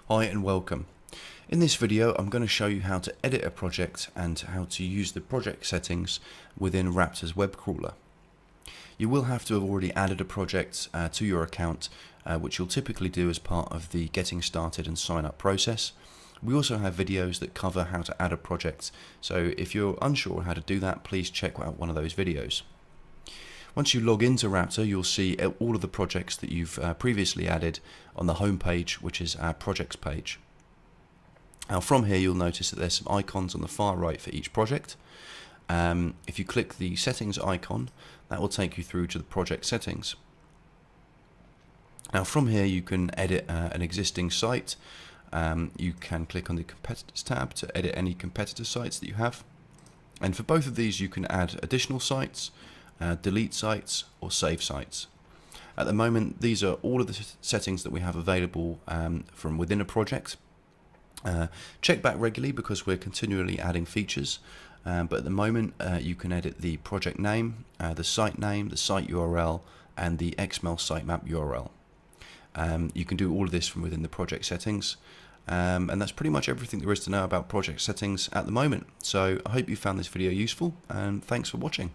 Hi and welcome. In this video I'm going to show you how to edit a project and how to use the project settings within Raptor's web crawler. You will have to have already added a project to your account, which you'll typically do as part of the getting started and sign up process. We also have videos that cover how to add a project, so if you're unsure how to do that, please check out one of those videos. Once you log into Raptor, you'll see all of the projects that you've previously added on the home page, which is our projects page. Now from here you'll notice that there's some icons on the far right for each project. If you click the settings icon, that will take you through to the project settings. Now from here you can edit an existing site. You can click on the competitors tab to edit any competitor sites that you have. And for both of these you can add additional sites, delete sites or save sites. At the moment these are all of the settings that we have available from within a project. Check back regularly because we're continually adding features, but at the moment you can edit the project name, the site URL and the XML sitemap URL. You can do all of this from within the project settings, and that's pretty much everything there is to know about project settings at the moment. So I hope you found this video useful and thanks for watching.